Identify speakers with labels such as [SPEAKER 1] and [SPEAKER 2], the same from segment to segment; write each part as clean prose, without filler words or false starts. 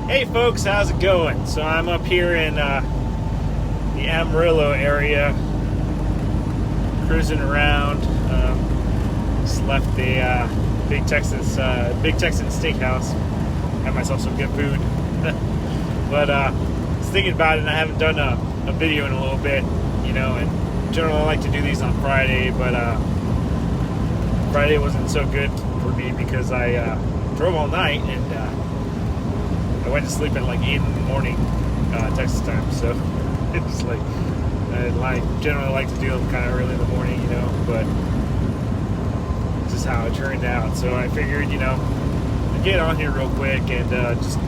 [SPEAKER 1] Hey folks, how's it going? So I'm up here in the Amarillo area, cruising around. Just left the Big Texan Steakhouse. Had myself some good food. But I was thinking about it, and I haven't done a video in a little bit, you know. And generally I like to do these on Friday, but Friday wasn't so good for me because I drove all night and I went to sleep at like 8 in the morning Texas time. So it's like I generally like to do them kind of early in the morning, you know, but this is how it turned out. So I figured, you know, I'd get on here real quick and just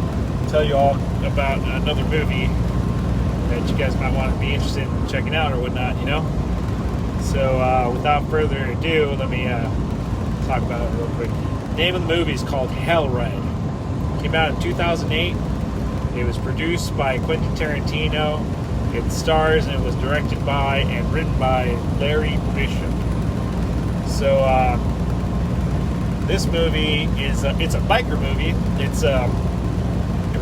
[SPEAKER 1] tell you all about another movie that you guys might want to be interested in checking out or whatnot, you know. So without further ado, let me talk about it real quick. The name of the movie is called Hell Ride. Came out in 2008. It was produced by Quentin Tarantino. It stars and it was directed by and written by Larry Bishop. So this movie is it's a biker movie. It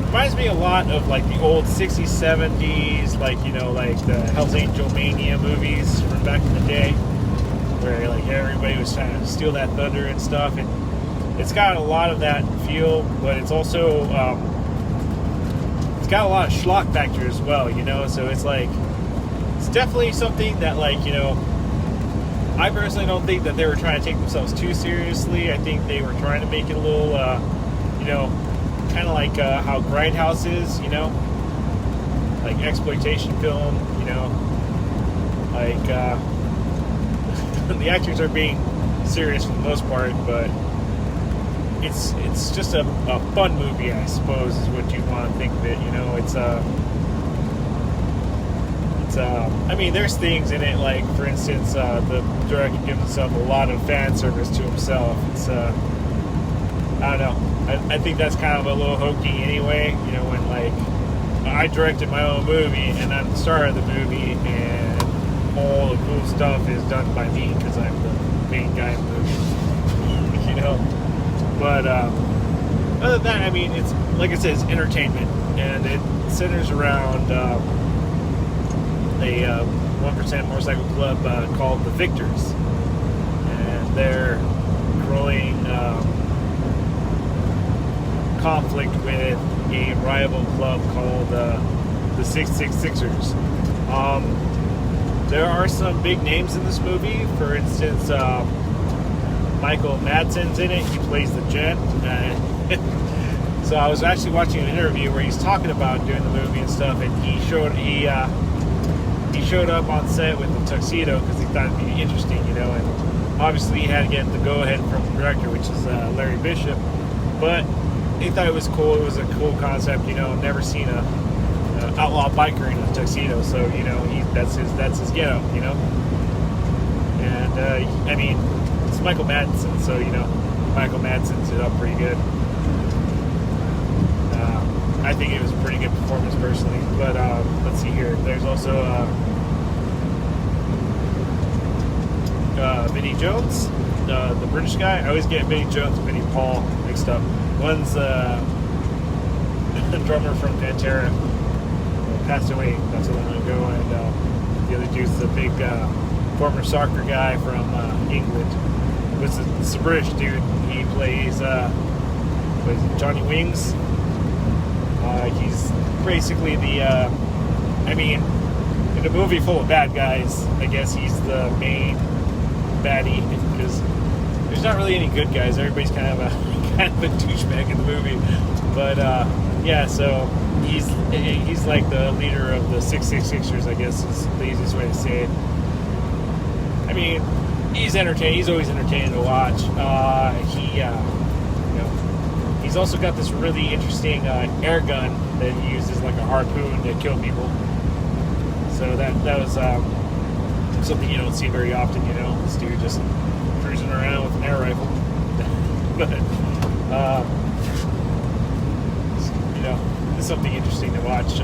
[SPEAKER 1] reminds me a lot of like the old 60s, 70s, like, you know, like the Hell's Angel Mania movies from back in the day, where like everybody was trying to steal that thunder and stuff. And it's got a lot of that feel, but it's also it's got a lot of schlock factor as well, you know. So it's like, it's definitely something that, like, you know, I personally don't think that they were trying to take themselves too seriously. I think they were trying to make it a little you know, kind of like how Grindhouse is, you know, like exploitation film, you know, like the actors are being serious for the most part, but it's just a fun movie, I suppose, is what you want to think of it. You know, it's I mean, there's things in it, like, for instance, the director gives himself a lot of fan service to himself. It's I don't know, I think that's kind of a little hokey anyway, you know, when, like, I directed my own movie and I'm the star of the movie and all the cool stuff is done by me because I'm the main guy in the movie, you know. But other than that, I mean, it's, like I said, it's entertainment, and it centers around a 1% motorcycle club called the Victors, and their growing conflict with a rival club called the 666ers. There are some big names in this movie. For instance, Michael Madsen's in it. He plays the gent. So I was actually watching an interview where he's talking about doing the movie and stuff, and he showed up on set with the tuxedo because he thought it'd be interesting, you know. And obviously he had to get the go-ahead from the director, which is Larry Bishop. But he thought it was cool. It was a cool concept, you know. Never seen a outlaw biker in a tuxedo, so, you know, that's his get-up, you know. And I mean, it's Michael Madsen, so, you know, Michael Madsen's it up pretty good. I think it was a pretty good performance personally. But let's see here. There's also Vinnie Jones, the British guy. I always get Vinnie Jones and Vinnie Paul mixed up. One's the drummer from Pantera, passed away not so long ago, and the other dude's the big former soccer guy from England. It's a British dude. He plays Johnny Wings. He's basically the I mean, in a movie full of bad guys, I guess he's the main baddie, because there's not really any good guys. Everybody's kind of a douchebag in the movie. But yeah, so he's like the leader of the 666ers, I guess is the easiest way to say it. I mean, he's entertaining. He's always entertaining to watch. You know, he's also got this really interesting air gun that he uses like a harpoon to kill people. So that was something you don't see very often. You know, this dude just cruising around with an air rifle. But you know, it's something interesting to watch.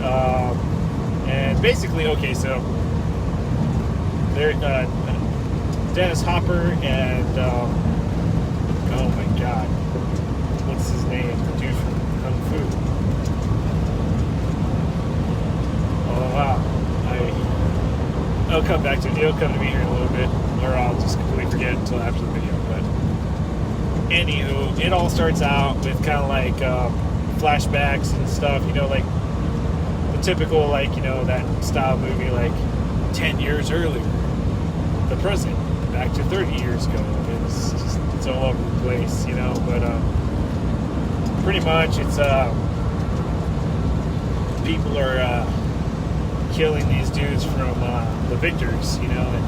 [SPEAKER 1] And basically, okay, so there, Dennis Hopper and oh my God, what's his name? The dude from Kung Fu. come back to it. It'll come to me here in a little bit, or I'll just completely forget until after the video. But anywho, it all starts out with kind of like flashbacks and stuff. You know, like the typical, like, you know, that style movie, like 10 years earlier, the present, back to 30 years ago. It's all over the place, you know. But pretty much, it's people are killing these dudes from the victors, you know, and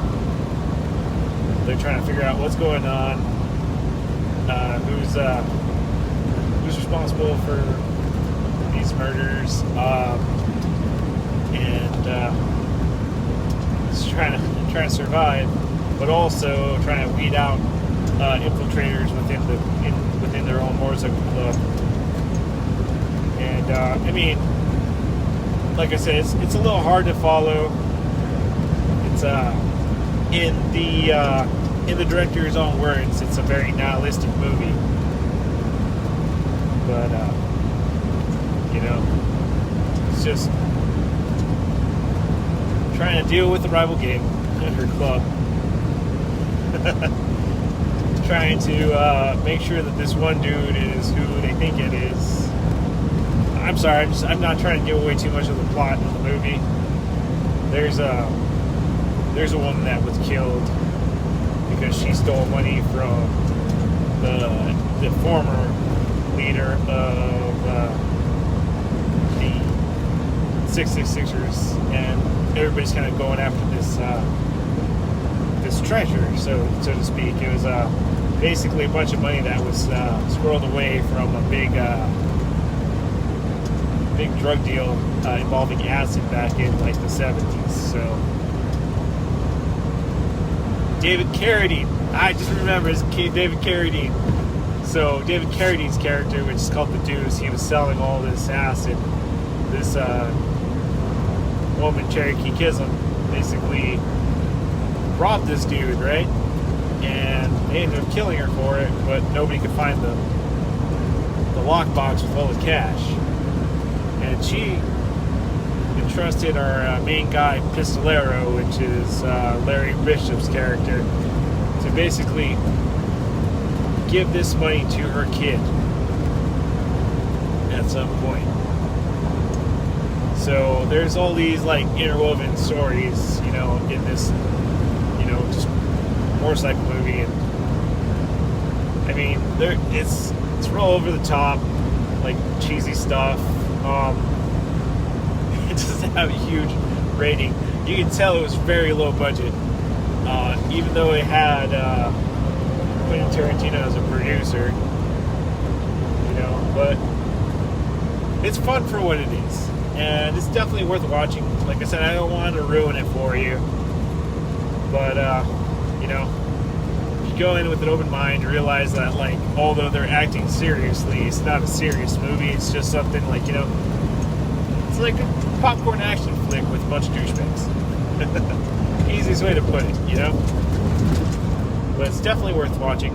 [SPEAKER 1] they're trying to figure out what's going on, who's responsible for these murders, and just trying to survive, but also trying to weed out infiltrators within their own motorcycle club. And I mean, like I said, it's a little hard to follow. It's in the director's own words, it's a very nihilistic movie. But you know, it's just trying to deal with the rival gang, her club. Trying to make sure that this one dude is who they think it is. I'm sorry, I'm not trying to give away too much of the plot of the movie. There's a woman that was killed because she stole money from the former leader of the 666ers, and everybody's kind of going after this treasure, so to speak. It was basically a bunch of money that was squirreled away from a big drug deal involving acid back in like the 70s. So David Carradine, I just remember his David Carradine. So David Carradine's character, which is called the Deuce, he was selling all this acid. This woman, Cherokee Kism, basically robbed this dude, right? And they ended up killing her for it, but nobody could find the lockbox with all the cash. And she entrusted our main guy, Pistolero, which is Larry Bishop's character, to basically give this money to her kid at some point. So there's all these like interwoven stories, you know, in this, you know, just motorcycle movie. And I mean, it's real over the top, like cheesy stuff. It doesn't have a huge rating. You can tell it was very low budget, even though it had Quentin Tarantino as a producer, you know. But it's fun for what it is, and it's definitely worth watching. Like I said, I don't want to ruin it for you, but you know, if you go in with an open mind, realize that, like, although they're acting seriously, it's not a serious movie. It's just something like, you know, it's like a popcorn action flick with a bunch of douchebags. Easiest way to put it, you know. But it's definitely worth watching,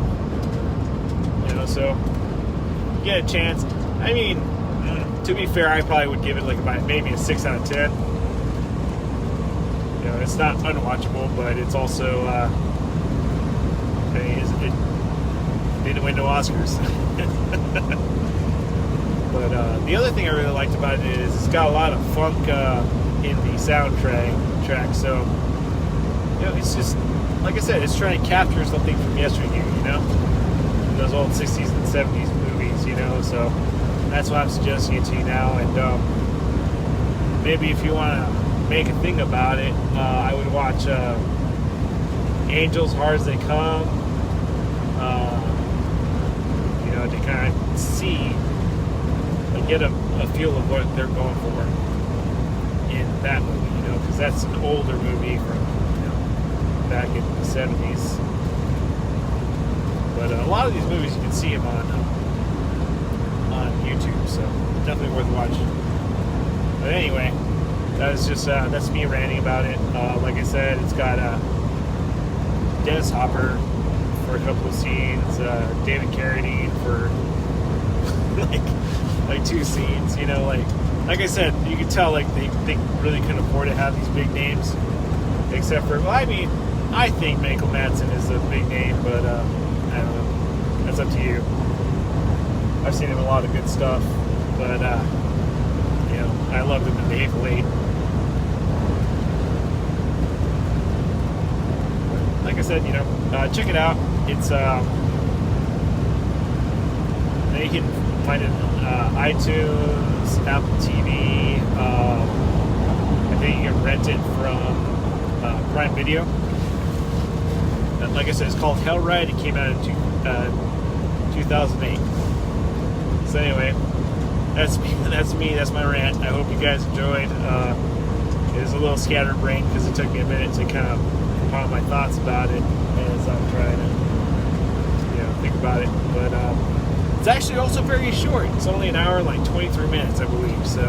[SPEAKER 1] you know. So you get a chance. I mean, to be fair, I probably would give it like about maybe a 6 out of 10. You know, it's not unwatchable, but it's also I mean, it didn't win no Oscars. But the other thing I really liked about it is it's got a lot of funk in the soundtrack. So, you know, it's just, like I said, it's trying to capture something from yesteryear, you know? Those old 60s and 70s movies, you know? So that's what I'm suggesting it to you now. And maybe if you want to make a thing about it, I would watch Angels Hard as They Come, you know, to kind of see, like, get a feel of what they're going for in that movie, you know, because that's an older movie from, you know, back in the 70s. But a lot of these movies, you can see them on YouTube, so definitely worth watching. But anyway, that's me ranting about it. Like I said, it's got Dennis Hopper for a couple of scenes, David Carradine for like 2 scenes, you know. Like I said, you can tell, like, they really couldn't afford to have these big names, Except for, well, I mean, I think Michael Madsen is a big name, but I don't know. That's up to you. I've seen him in a lot of good stuff, but you know, I loved him in The Hateful Eight. Like I said, you know, check it out. It's you can find it on iTunes, Apple TV. I think you can rent it from Prime Video. And like I said, it's called Hell Ride. It came out in 2008. So anyway, that's me. That's my rant. I hope you guys enjoyed. It was a little scatterbrained because it took me a minute to kind of compile my thoughts about it as I'm trying to, you know, think about it. But it's actually also very short. It's only an hour and like 23 minutes, I believe. So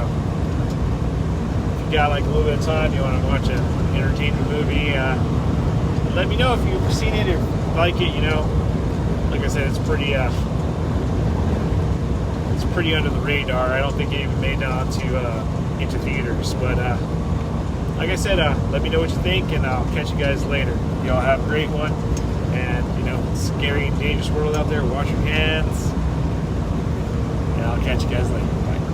[SPEAKER 1] if you got like a little bit of time, you want to watch an entertaining movie, let me know if you've seen it or like it. You know, like I said, it's pretty under the radar. I don't think it even made it onto into theaters. But like I said, let me know what you think, and I'll catch you guys later. Y'all have a great one, and you know, scary and dangerous world out there. Wash your hands, and I'll catch you guys later.